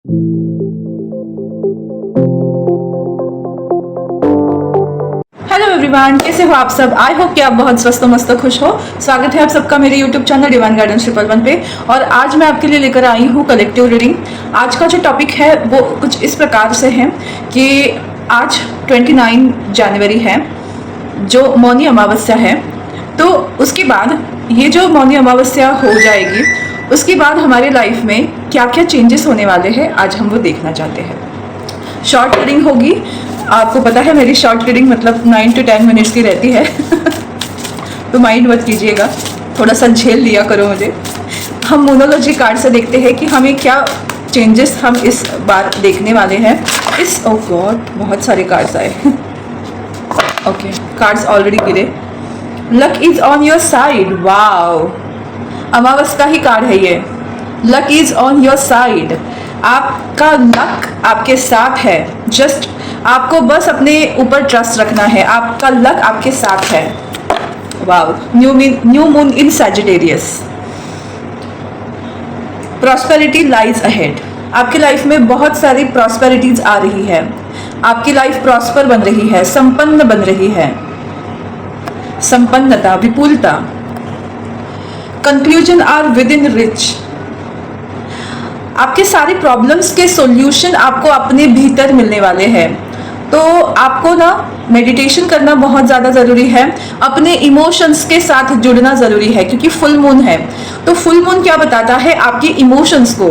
Hello everyone, कैसे हो आप सब। आई होप कि आप बहुत स्वस्थ मस्त खुश हो। स्वागत है आप सबका मेरे यूट्यूब चैनल डिवाइन गाइडेंस 111 पे। और आज मैं आपके लिए लेकर आई हूँ कलेक्टिव रीडिंग। आज का जो टॉपिक है वो कुछ इस प्रकार से है कि आज 29 जनवरी है, जो मौनी अमावस्या है। तो उसके बाद ये जो मौनी अमावस्या हो जाएगी, उसके बाद हमारे लाइफ में क्या क्या चेंजेस होने वाले हैं, आज हम वो देखना चाहते हैं। शॉर्ट रीडिंग होगी। आपको पता है मेरी शॉर्ट रीडिंग मतलब 9 to 10 मिनट्स की रहती है तो माइंड मत कीजिएगा, थोड़ा सा झेल लिया करो मुझे। हम मोनोलॉजी कार्ड से देखते हैं कि हमें क्या चेंजेस हम इस बार देखने वाले हैं। ओह गॉड, बहुत सारे कार्ड्स आए ओके, कार्ड्स ऑलरेडी गिरे। Luck is on your side. Wow, अमावस का ही कार्ड है ये। Luck is on your side. आपका लक आपके साथ है। जस्ट आपको बस अपने ऊपर ट्रस्ट रखना है। आपका लक आपके साथ है। Wow, new moon in Sagittarius. Prosperity lies ahead. आपकी लाइफ में बहुत सारी प्रॉस्पेरिटीज आ रही है। आपकी लाइफ प्रॉस्पर बन रही है, संपन्न बन रही है। संपन्नता, विपुलता। Conclusion are with in rich. आपके सारे प्रॉब्लम्स के सॉल्यूशन आपको अपने भीतर मिलने वाले हैं। तो आपको ना मेडिटेशन करना बहुत ज़्यादा ज़रूरी है। अपने इमोशंस के साथ जुड़ना ज़रूरी है, क्योंकि फुल मून है। तो फुल मून क्या बताता है? आपकी इमोशंस को।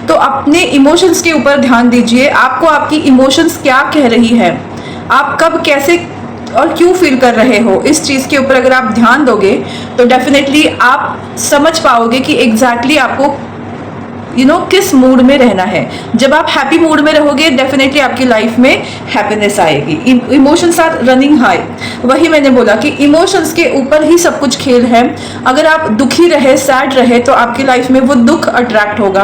तो अपने इमोशंस के ऊपर ध्यान दीजिए। आपको आपकी इमोशंस क्या कह रही है, आप कब कैसे और क्यों फील कर रहे हो, इस चीज़ के ऊपर अगर आप ध्यान दोगे तो डेफिनेटली आप समझ पाओगे कि एग्जैक्टली आपको किस मूड में रहना है। जब आप हैप्पी मूड में रहोगे डेफिनेटली आपकी लाइफ में हैप्पीनेस आएगी। Emotions are running high. वही मैंने बोला कि इमोशंस के ऊपर ही सब कुछ खेल है। अगर आप दुखी रहे, सैड रहे, तो आपकी लाइफ में वो दुख अट्रैक्ट होगा,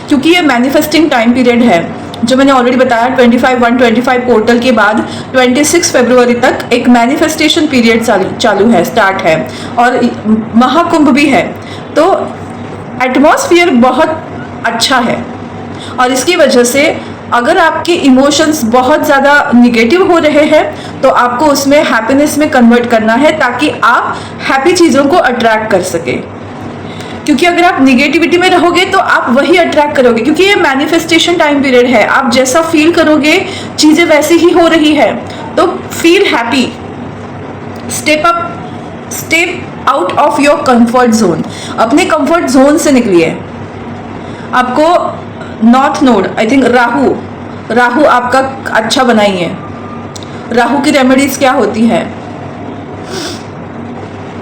क्योंकि ये मैनिफेस्टिंग टाइम पीरियड है। जो मैंने ऑलरेडी बताया, 25/125 पोर्टल के बाद 26 फरवरी तक एक मैनिफेस्टेशन पीरियड चालू है, स्टार्ट है, और महाकुंभ भी है। तो एटमॉस्फियर बहुत अच्छा है, और इसकी वजह से अगर आपके इमोशंस बहुत ज़्यादा निगेटिव हो रहे हैं तो आपको उसमें हैप्पीनेस में कन्वर्ट करना है, ताकि आप हैप्पी चीज़ों को अट्रैक्ट कर सके। क्योंकि अगर आप निगेटिविटी में रहोगे तो आप वही अट्रैक्ट करोगे, क्योंकि ये मैनिफेस्टेशन टाइम पीरियड है। आप जैसा फील करोगे चीज़ें वैसी ही हो रही है। तो feel happy, step out of your comfort zone. अपने कंफर्ट जोन से निकलिए। आपको north node, I think Rahu आपका अच्छा बनाइए। राहु की रेमेडीज क्या होती है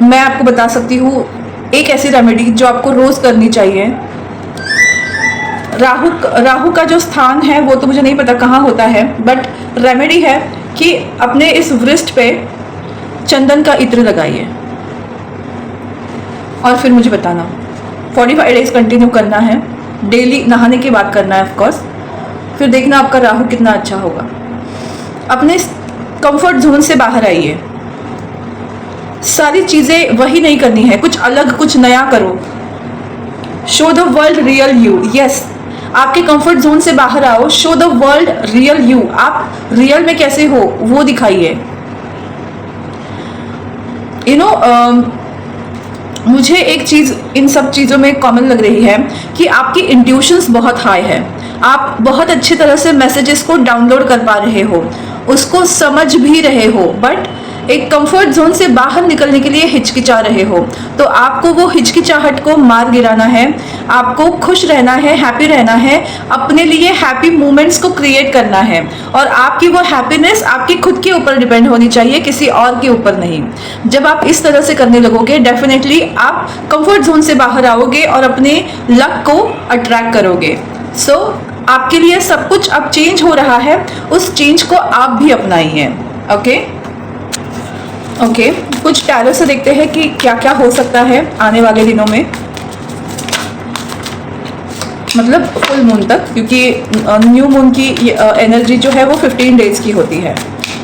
मैं आपको बता सकती हूँ। एक ऐसी रेमेडी जो आपको रोज करनी चाहिए। राहु का जो स्थान है वो तो मुझे नहीं पता कहाँ होता है, बट रेमेडी है कि अपने इस वृष्ट पे चंदन का इत्र लगाइए और फिर मुझे बताना। 45 डेज कंटिन्यू करना है, डेली नहाने के बाद करना है ऑफकोर्स। फिर देखना आपका राहु कितना अच्छा होगा। अपने कंफर्ट जोन से बाहर आइए। सारी चीजें वही नहीं करनी है, कुछ अलग, कुछ नया करो। Show the world real you. Yes, आपके कंफर्ट जोन से बाहर आओ। Show the world real you. आप रियल में कैसे हो वो दिखाइए। मुझे एक चीज़ इन सब चीज़ों में कॉमन लग रही है कि आपकी इंट्यूशंस बहुत हाई है। आप बहुत अच्छी तरह से मैसेजेस को डाउनलोड कर पा रहे हो, उसको समझ भी रहे हो, बट एक कंफर्ट जोन से बाहर निकलने के लिए हिचकिचा रहे हो। तो आपको वो हिचकिचाहट को मार गिराना है। आपको खुश रहना है, हैप्पी रहना है, अपने लिए हैप्पी मोमेंट्स को क्रिएट करना है। और आपकी वो हैप्पीनेस आपकी खुद के ऊपर डिपेंड होनी चाहिए, किसी और के ऊपर नहीं। जब आप इस तरह से करने लगोगे डेफिनेटली आप कंफर्ट जोन से बाहर आओगे और अपने लक को अट्रैक्ट करोगे। सो आपके लिए सब कुछ अब चेंज हो रहा है, उस चेंज को आप भी अपनाइए। ओके, कुछ टैरो से देखते हैं कि क्या क्या हो सकता है आने वाले दिनों में, मतलब फुल मून तक, क्योंकि न्यू मून की एनर्जी जो है वो 15 डेज की होती है।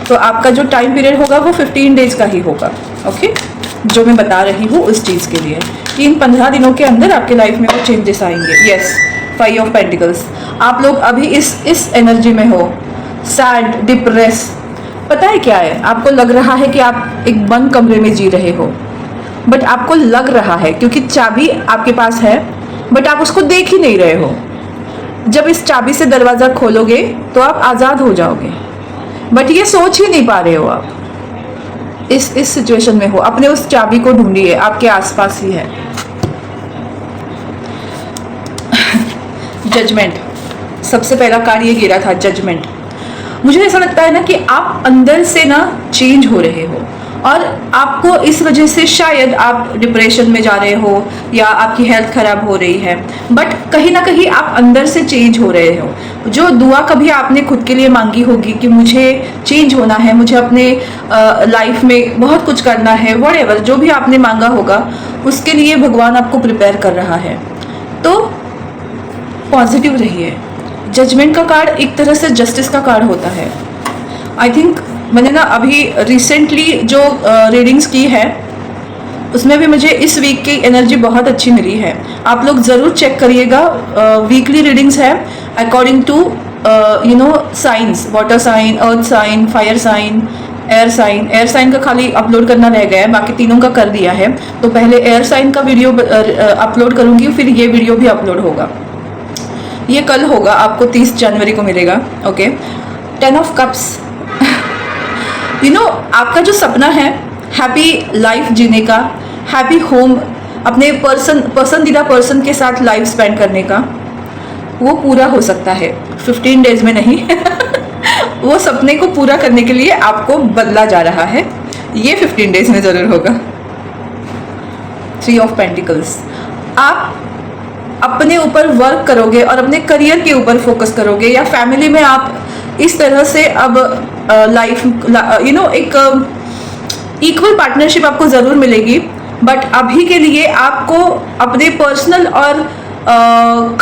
तो आपका जो टाइम पीरियड होगा वो 15 डेज का ही होगा। ओके, जो मैं बता रही हूँ उस चीज़ के लिए कि इन 15 दिनों के अंदर आपके लाइफ में वो चेंजेस आएंगे। यस, 5 ऑफ पेंटिकल्स, आप लोग अभी इस एनर्जी में हो, सैड, डिप्रेस। पता है क्या है, आपको लग रहा है कि आप एक बंद कमरे में जी रहे हो, बट आपको लग रहा है क्योंकि चाबी आपके पास है, बट आप उसको देख ही नहीं रहे हो। जब इस चाबी से दरवाज़ा खोलोगे तो आप आज़ाद हो जाओगे, बट ये सोच ही नहीं पा रहे हो। आप इस सिचुएशन में हो, अपने उस चाबी को ढूंढिए, आपके आसपास ही है। जजमेंट, सबसे पहला कार्ड ये गिरा था, जजमेंट। मुझे ऐसा लगता है ना कि आप अंदर से ना चेंज हो रहे हो, और आपको इस वजह से शायद आप डिप्रेशन में जा रहे हो या आपकी हेल्थ खराब हो रही है, बट कहीं ना कहीं आप अंदर से चेंज हो रहे हो। जो दुआ कभी आपने खुद के लिए मांगी होगी कि मुझे चेंज होना है, मुझे अपने लाइफ में बहुत कुछ करना है, व्हाटएवर जो भी आपने मांगा होगा, उसके लिए भगवान आपको प्रिपेयर कर रहा है। तो पॉजिटिव रहिए। जजमेंट का कार्ड एक तरह से जस्टिस का कार्ड होता है। आई थिंक मैंने ना अभी रिसेंटली जो रीडिंग्स की है उसमें भी मुझे इस वीक की एनर्जी बहुत अच्छी मिली है। आप लोग ज़रूर चेक करिएगा, वीकली रीडिंग्स है according to science, water sign, earth sign, fire sign, air sign. Air sign का खाली अपलोड करना रह गया है, बाकी तीनों का कर दिया है। तो पहले एयर साइन का वीडियो अपलोड करूँगी, फिर ये वीडियो भी अपलोड होगा। ये कल होगा, आपको 30 जनवरी को मिलेगा। Okay, 10 of cups. आपका जो सपना है हैप्पी लाइफ जीने का, हैप्पी होम, अपने पसंदीदा पर्सन के साथ लाइफ स्पेंड करने का, वो पूरा हो सकता है 15 डेज में नहीं। वो सपने को पूरा करने के लिए आपको बदला जा रहा है, ये 15 डेज में ज़रूर होगा। 3 ऑफ पेंटिकल्स, आप अपने ऊपर वर्क करोगे और अपने करियर के ऊपर फोकस करोगे, या फैमिली में आप इस तरह से अब लाइफ एक इक्वल पार्टनरशिप आपको ज़रूर मिलेगी, बट अभी के लिए आपको अपने पर्सनल और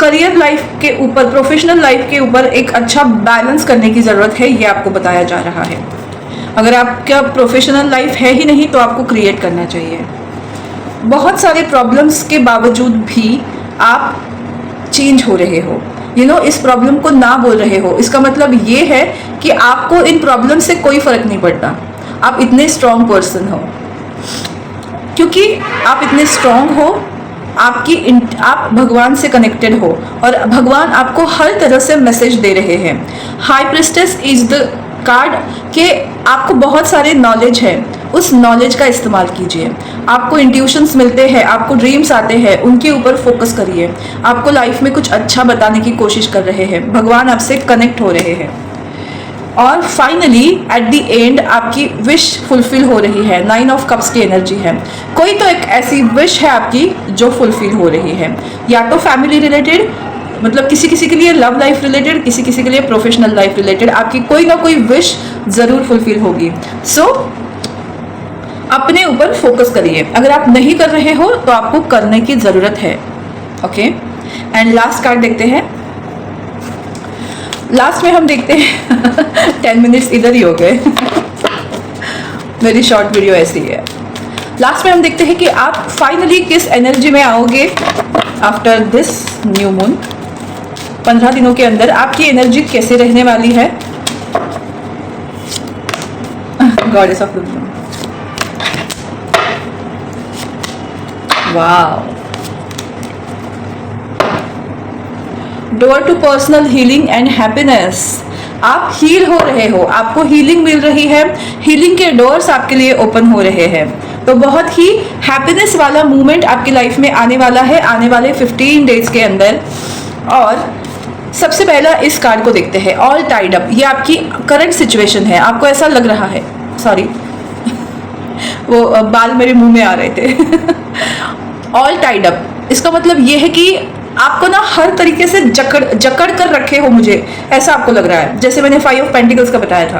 करियर लाइफ के ऊपर, प्रोफेशनल लाइफ के ऊपर एक अच्छा बैलेंस करने की ज़रूरत है, ये आपको बताया जा रहा है। अगर आपका प्रोफेशनल लाइफ है ही नहीं तो आपको क्रिएट करना चाहिए। बहुत सारे प्रॉब्लम्स के बावजूद भी आप चेंज हो रहे हो, इस प्रॉब्लम को ना बोल रहे हो। इसका मतलब ये है कि आपको इन प्रॉब्लम से कोई फर्क नहीं पड़ता। आप इतने स्ट्रॉन्ग पर्सन हो, क्योंकि आप इतने स्ट्रॉन्ग हो, आप भगवान से कनेक्टेड हो, और भगवान आपको हर तरह से मैसेज दे रहे हैं। High priestess is the card के आपको बहुत सारे नॉलेज है, उस नॉलेज का इस्तेमाल कीजिए। आपको इंट्यूशंस मिलते हैं, आपको ड्रीम्स आते हैं, उनके ऊपर फोकस करिए। आपको लाइफ में कुछ अच्छा बताने की कोशिश कर रहे हैं, भगवान आपसे कनेक्ट हो रहे हैं, और फाइनली एट द एंड आपकी विश फुलफिल हो रही है। 9 ऑफ कप्स की एनर्जी है। कोई तो एक ऐसी विश है आपकी जो फुलफिल हो रही है, या तो फैमिली रिलेटेड, मतलब किसी के लिए लव लाइफ रिलेटेड, किसी के लिए प्रोफेशनल लाइफ रिलेटेड, आपकी कोई ना कोई विश ज़रूर फुलफिल होगी। सो अपने ऊपर फोकस करिए। अगर आप नहीं कर रहे हो तो आपको करने की ज़रूरत है। ओके, एंड लास्ट कार्ड देखते हैं। लास्ट में हम देखते हैं 10 मिनट्स इधर ही हो गए। मेरी शॉर्ट वीडियो ऐसी है। लास्ट में हम देखते हैं कि आप फाइनली किस एनर्जी में आओगे आफ्टर दिस न्यू मून। 15 दिनों के अंदर आपकी एनर्जी कैसे रहने वाली है। Goddess of love. Wow, door to personal healing and happiness. आप हील हो रहे हो, आपको हीलिंग मिल रही है, हीलिंग के डोर्स आपके लिए ओपन हो रहे हैं। तो बहुत ही हैप्पीनेस वाला मूवमेंट आपकी लाइफ में आने वाला है आने वाले 15 डेज के अंदर। और सबसे पहला इस कार्ड को देखते हैं, ऑल टाइड अप। ये आपकी करंट सिचुएशन है। आपको ऐसा लग रहा है, सॉरी वो बाल मेरे मुंह में आ रहे थे। ऑल टाइड अप, इसका मतलब ये है कि आपको ना हर तरीके से जकड़ कर रखे हो, मुझे ऐसा आपको लग रहा है। जैसे मैंने 5 ऑफ पेंटिकल्स का बताया था,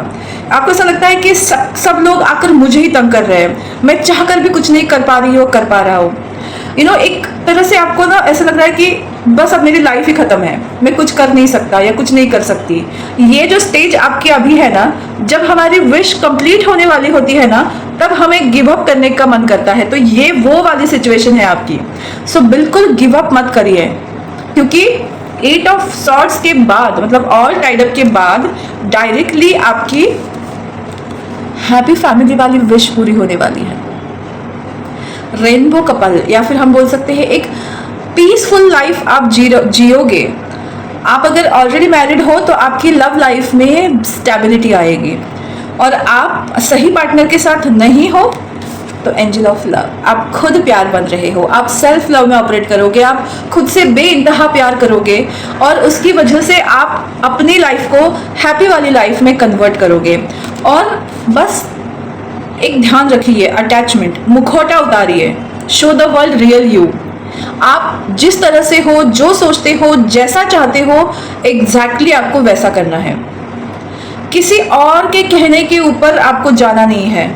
आपको ऐसा लगता है कि सब लोग आकर मुझे ही तंग कर रहे हैं, मैं चाह कर भी कुछ नहीं कर पा रहा हूँ। एक तरह से आपको ना ऐसा लग रहा है कि बस अब मेरी लाइफ ही खत्म है, मैं कुछ कर नहीं सकता या कुछ नहीं कर सकती। ये जो स्टेज आपकी अभी है ना, जब हमारी विश कंप्लीट होने वाली होती है ना, तब हमें गिव अप करने का मन करता है। तो ये वो वाली सिचुएशन है आपकी। सो बिल्कुल गिव अप मत करिए, क्योंकि 8 ऑफ सॉर्ड्स के बाद, मतलब ऑल टाइड अप के बाद डायरेक्टली आपकी हैप्पी फैमिली वाली विश पूरी होने वाली है। रेनबो कपल, या फिर हम बोल सकते हैं एक पीसफुल लाइफ आप जियोगे। आप अगर ऑलरेडी मैरिड हो तो आपकी लव लाइफ में स्टेबिलिटी आएगी, और आप सही पार्टनर के साथ नहीं हो तो एंजल ऑफ लव, आप खुद प्यार बन रहे हो, आप सेल्फ लव में ऑपरेट करोगे, आप खुद से बेइंतहा प्यार करोगे, और उसकी वजह से आप अपनी लाइफ को हैप्पी वाली लाइफ में कन्वर्ट करोगे। और बस एक ध्यान रखिए, अटैचमेंट मुखौटा उतारिए, show the world real you. आप जिस तरह से हो, जो सोचते हो, जैसा चाहते हो, एग्जैक्टली आपको वैसा करना है। किसी और के कहने के ऊपर आपको जाना नहीं है।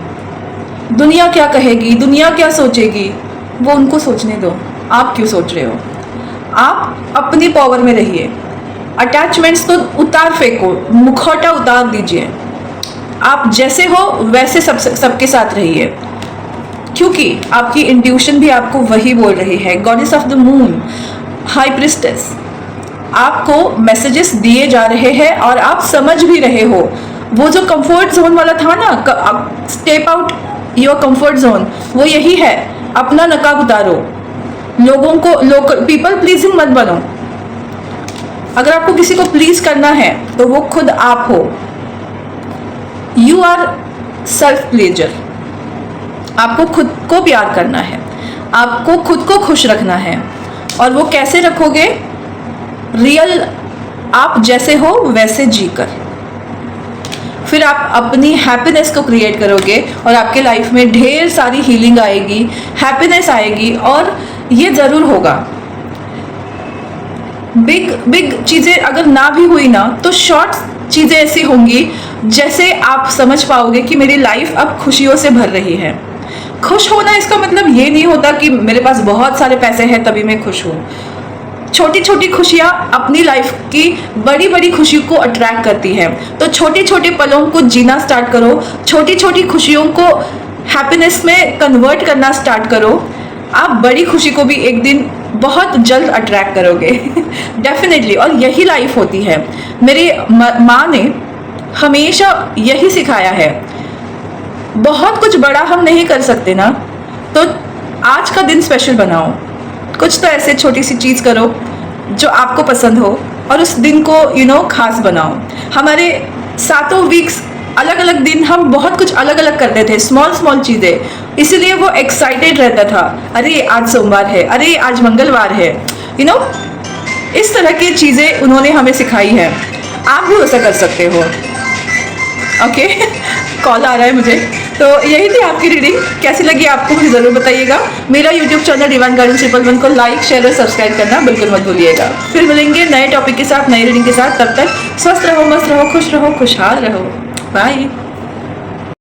दुनिया क्या कहेगी, दुनिया क्या सोचेगी, वो उनको सोचने दो, आप क्यों सोच रहे हो। आप अपनी पावर में रहिए। अटैचमेंट्स तो उतार फेंको, मुखौटा उतार दीजिए। आप जैसे हो वैसे सबके साथ रहिए, क्योंकि आपकी इंट्यूशन भी आपको वही बोल रही है। Goddess of the moon, high priestess, आपको मैसेजेस दिए जा रहे हैं और आप समझ भी रहे हो। वो जो कंफर्ट जोन वाला था ना, step out your comfort zone, वो यही है। अपना नकाब उतारो, लोगों को पीपल प्लीजिंग मत बनो। अगर आपको किसी को प्लीज करना है तो वो खुद आप हो। You are self pleasure. आपको खुद को प्यार करना है, आपको खुद को खुश रखना है, और वो कैसे रखोगे? रियल आप जैसे हो वैसे जीकर। फिर आप अपनी हैप्पीनेस को क्रिएट करोगे और आपके लाइफ में ढेर सारी हीलिंग आएगी, हैप्पीनेस आएगी, और ये जरूर होगा। बिग चीजें अगर ना भी हुई ना, तो शॉर्ट चीजें ऐसी होंगी जैसे आप समझ पाओगे कि मेरी लाइफ अब खुशियों से भर रही है। खुश होना इसका मतलब ये नहीं होता कि मेरे पास बहुत सारे पैसे हैं तभी मैं खुश हूँ। छोटी छोटी खुशियाँ अपनी लाइफ की बड़ी बड़ी खुशी को अट्रैक्ट करती है। तो छोटे छोटे पलों को जीना स्टार्ट करो, छोटी छोटी खुशियों को हैप्पीनेस में कन्वर्ट करना स्टार्ट करो। आप बड़ी खुशी को भी एक दिन बहुत जल्द अट्रैक्ट करोगे डेफिनेटली। और यही लाइफ होती है। मेरी माँ ने हमेशा यही सिखाया है, बहुत कुछ बड़ा हम नहीं कर सकते ना, तो आज का दिन स्पेशल बनाओ। कुछ तो ऐसे छोटी सी चीज़ करो जो आपको पसंद हो, और उस दिन को खास बनाओ। हमारे 7 वीक्स अलग अलग दिन हम बहुत कुछ अलग अलग करते थे, स्मॉल चीज़ें, इसीलिए वो एक्साइटेड रहता था। अरे आज सोमवार है, अरे आज मंगलवार है, इस तरह की चीज़ें उन्होंने हमें सिखाई है। आप भी वैसा कर सकते हो। ओके कॉल आ रहा है मुझे। तो यही थी आपकी रीडिंग, कैसी लगी आपको मुझे ज़रूर बताइएगा। मेरा यूट्यूब चैनल डिवाइन गाइडेंस 111 को लाइक, शेयर और सब्सक्राइब करना बिल्कुल मत भूलिएगा। फिर मिलेंगे नए टॉपिक के साथ, नई रीडिंग के साथ। तब तक स्वस्थ रहो, मस्त रहो, खुश रहो, खुशहाल रहो। बाय।